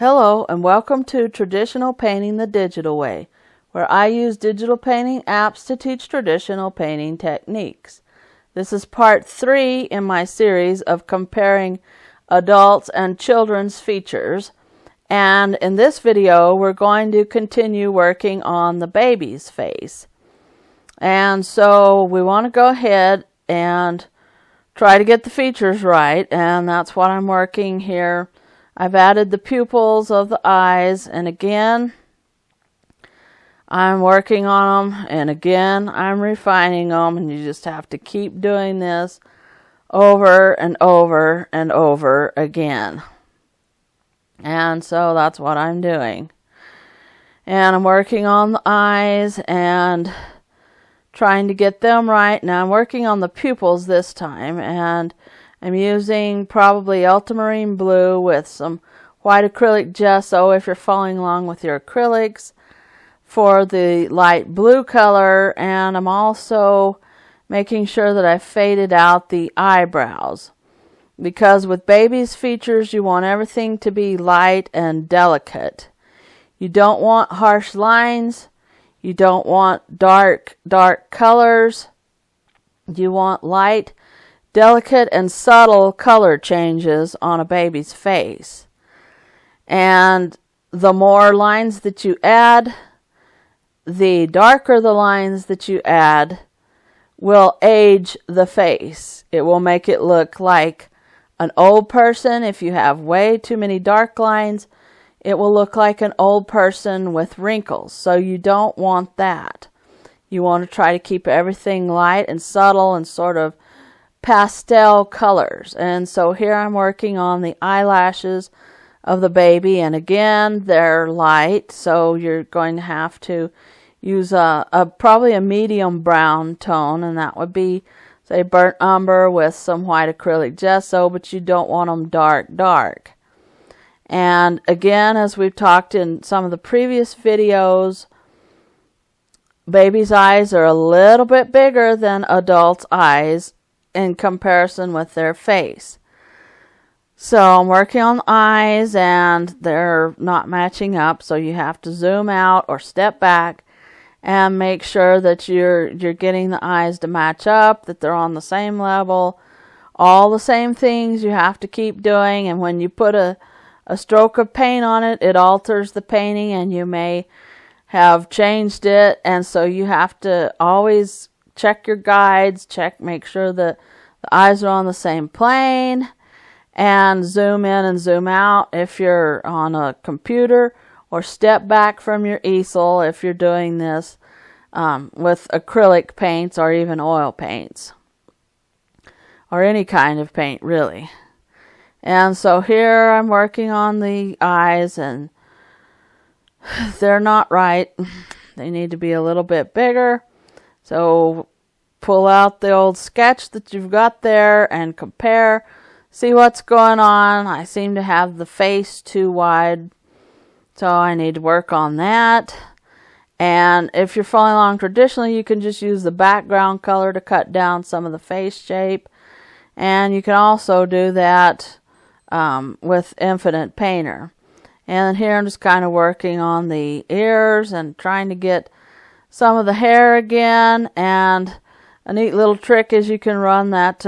Hello and welcome to Traditional Painting the Digital Way, where I use digital painting apps to teach traditional painting techniques. This is part 3 in my series of comparing adults and children's features, and in this video we're going to continue working on the baby's face. And so we want to go ahead and try to get the features right, and that's what I'm working here. I've added the pupils of the eyes, and again I'm working on them, and again I'm refining them, and you just have to keep doing this over and over and over again. And so that's what I'm doing. And I'm working on the eyes and trying to get them right. Now I'm working on the pupils this time, and I'm using probably ultramarine blue with some white acrylic gesso if you're following along with your acrylics for the light blue color, and I'm also making sure that I faded out the eyebrows, because with baby's features you want everything to be light and delicate. You don't want harsh lines, you don't want dark colors, you want light, delicate and subtle color changes on a baby's face. And the more lines that you add, the darker the lines that you add will age the face. It will make it look like an old person. If you have way too many dark lines, it will look like an old person with wrinkles. So you don't want that. You want to try to keep everything light and subtle and sort of pastel colors. And so here I'm working on the eyelashes of the baby, and again they're light, so you're going to have to use probably a medium brown tone, and that would be, say, burnt umber with some white acrylic gesso, but you don't want them dark. And again, as we've talked in some of the previous videos, baby's eyes are a little bit bigger than adults' eyes in comparison with their face. So I'm working on the eyes and they're not matching up, so you have to zoom out or step back and make sure that you're getting the eyes to match up, that they're on the same level. All the same things you have to keep doing, and when you put a stroke of paint on it, it alters the painting and you may have changed it, and so you have to always check your guides, make sure that the eyes are on the same plane, and zoom in and zoom out if you're on a computer, or step back from your easel if you're doing this with acrylic paints or even oil paints, or any kind of paint really. And so here I'm working on the eyes, and they're not right. They need to be a little bit bigger. So pull out the old sketch that you've got there and compare. See what's going on. I seem to have the face too wide, so I need to work on that. And if you're following along traditionally, you can just use the background color to cut down some of the face shape. And you can also do that with Infinite Painter. And here I'm just kind of working on the ears and trying to get some of the hair again. And a neat little trick is you can run that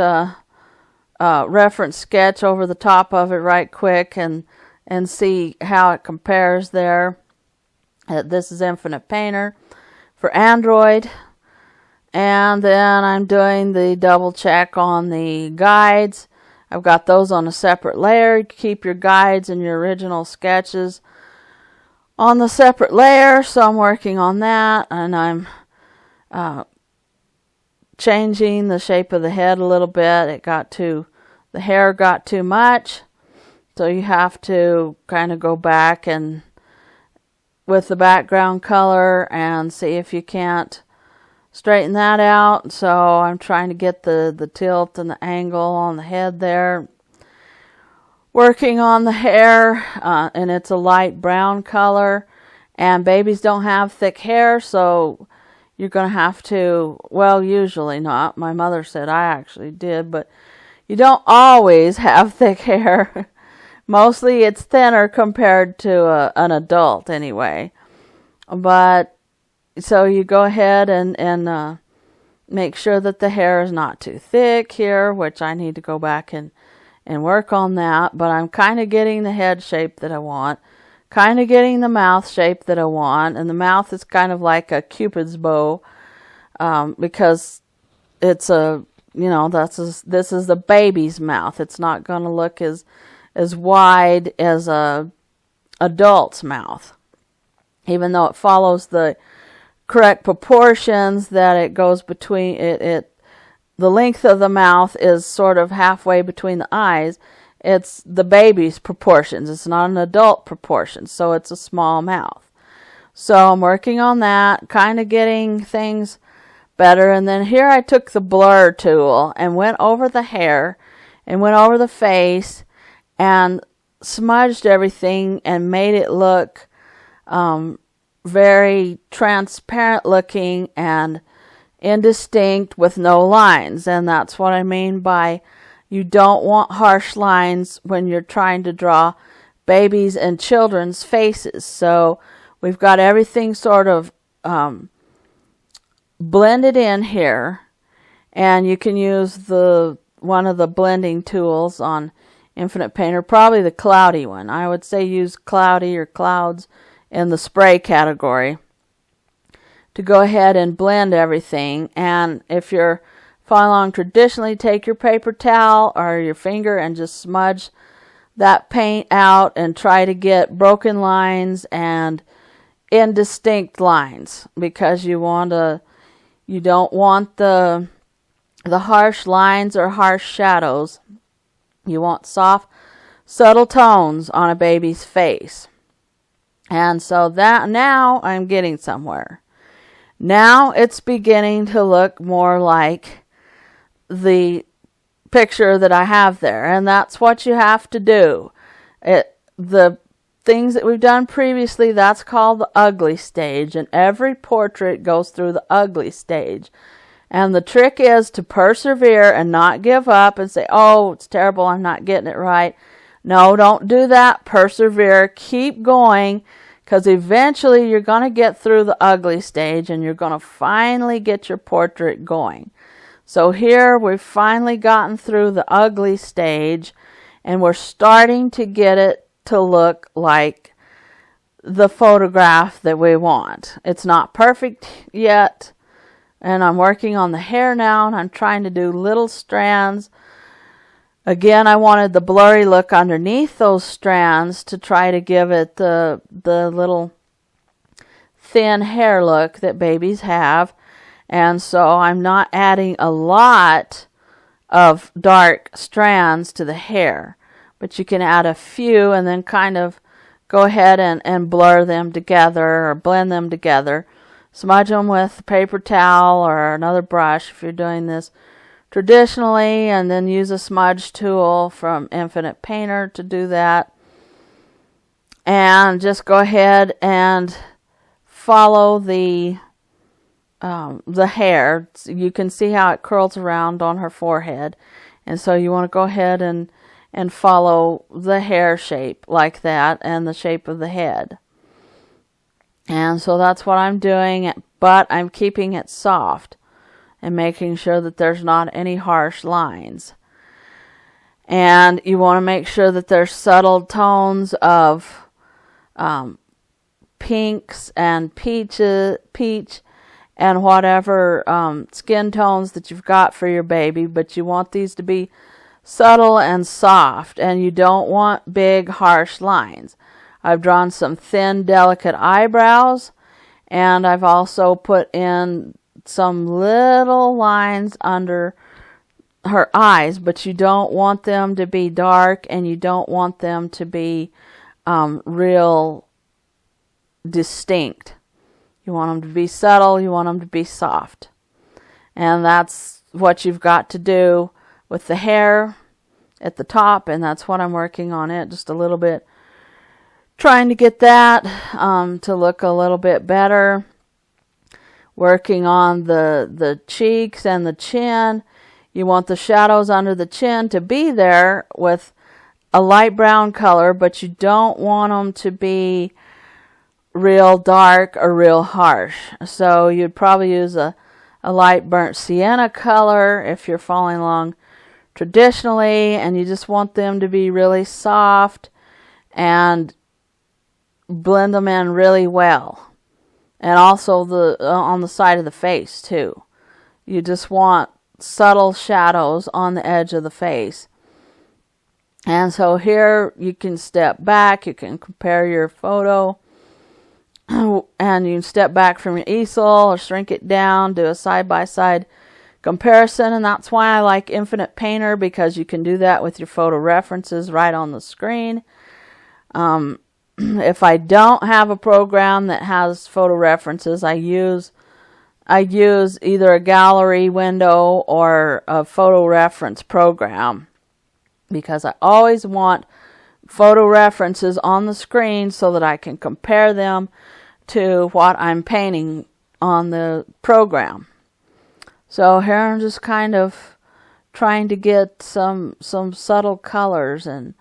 reference sketch over the top of it right quick and see how it compares there. This is Infinite Painter for Android. And then I'm doing the double check on the guides. I've got those on a separate layer. You keep your guides and your original sketches on the separate layer. So I'm working on that, and I'm changing the shape of the head a little bit. The hair got too much, so you have to kind of go back and with the background color and see if you can't straighten that out. So I'm trying to get the tilt and the angle on the head there. Working on the hair, and it's a light brown color, and babies don't have thick hair, so you're going to have to, well, usually not. My mother said I actually did, but you don't always have thick hair Mostly it's thinner compared to an adult anyway. But so you go ahead and make sure that the hair is not too thick here, which I need to go back and work on that. But I'm kind of getting the head shape that I want, kind of getting the mouth shape that I want. And the mouth is kind of like a Cupid's bow, because it's this is the baby's mouth. It's not going to look as wide as a adult's mouth, even though it follows the correct proportions, that it goes between the length of the mouth is sort of halfway between the eyes. It's the baby's proportions. It's not an adult proportion, so it's a small mouth. So I'm working on that, kind of getting things better. And then here I took the blur tool and went over the hair and went over the face and smudged everything and made it look very transparent looking and indistinct with no lines. And that's what I mean by you don't want harsh lines when you're trying to draw babies and children's faces. So we've got everything sort of blended in here, and you can use one of the blending tools on Infinite Painter, probably the cloudy one. I would say use cloudy or clouds in the spray category to go ahead and blend everything. And if you're following along traditionally, take your paper towel or your finger and just smudge that paint out and try to get broken lines and indistinct lines, because you don't want the harsh lines or harsh shadows. You want soft, subtle tones on a baby's face. And so that now I'm getting somewhere. Now it's beginning to look more like the picture that I have there. And that's what you have to do. The things that we've done previously, that's called the ugly stage. And every portrait goes through the ugly stage. And the trick is to persevere and not give up and say, oh, it's terrible, I'm not getting it right. No, don't do that. Persevere. Keep going, because eventually you're going to get through the ugly stage and you're going to finally get your portrait going. So here we've finally gotten through the ugly stage and we're starting to get it to look like the photograph that we want. It's not perfect yet. And I'm working on the hair now, and I'm trying to do little strands. Again, I wanted the blurry look underneath those strands to try to give it the little thin hair look that babies have. And so I'm not adding a lot of dark strands to the hair. But you can add a few and then kind of go ahead and blur them together or blend them together. Smudge them with a paper towel or another brush if you're doing this traditionally, and then use a smudge tool from Infinite Painter to do that. And just go ahead and follow the hair. You can see how it curls around on her forehead, and so you want to go ahead and follow the hair shape like that and the shape of the head. And so that's what I'm doing, but I'm keeping it soft and making sure that there's not any harsh lines. And you want to make sure that there's subtle tones of pinks and peach and whatever skin tones that you've got for your baby, but you want these to be subtle and soft, and you don't want big harsh lines. I've drawn some thin, delicate eyebrows, and I've also put in some little lines under her eyes, but you don't want them to be dark, and you don't want them to be real distinct. You want them to be subtle, you want them to be soft. And that's what you've got to do with the hair at the top, and that's what I'm working on it just a little bit. Trying to get that to look a little bit better. Working on the cheeks and the chin. You want the shadows under the chin to be there with a light brown color, but you don't want them to be real dark or real harsh. So you'd probably use a light burnt sienna color if you're following along traditionally, and you just want them to be really soft and blend them in really well. And also on the side of the face too. You just want subtle shadows on the edge of the face. And so here you can step back, you can compare your photo, and you can step back from your easel or shrink it down, do a side-by-side comparison. And that's why I like Infinite Painter, because you can do that with your photo references right on the screen. If I don't have a program that has photo references, I use either a gallery window or a photo reference program, because I always want photo references on the screen so that I can compare them to what I'm painting on the program. So here I'm just kind of trying to get some subtle colors and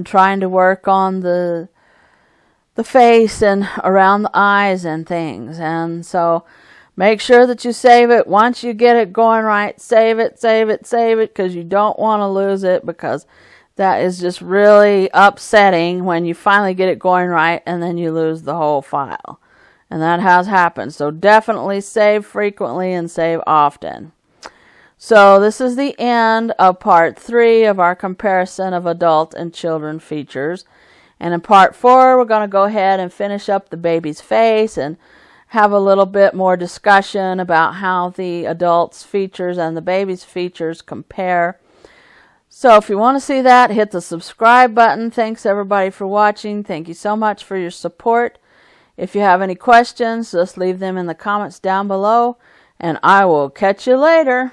trying to work on the face and around the eyes and things. And so make sure that you save it. Once you get it going right, save it, because you don't want to lose it, because that is just really upsetting when you finally get it going right and then you lose the whole file. And that has happened. So definitely save frequently and save often. So this is the end of part 3 of our comparison of adult and children features. And in part 4, we're going to go ahead and finish up the baby's face and have a little bit more discussion about how the adult's features and the baby's features compare. So if you want to see that, hit the subscribe button. Thanks everybody for watching. Thank you so much for your support. If you have any questions, just leave them in the comments down below, and I will catch you later.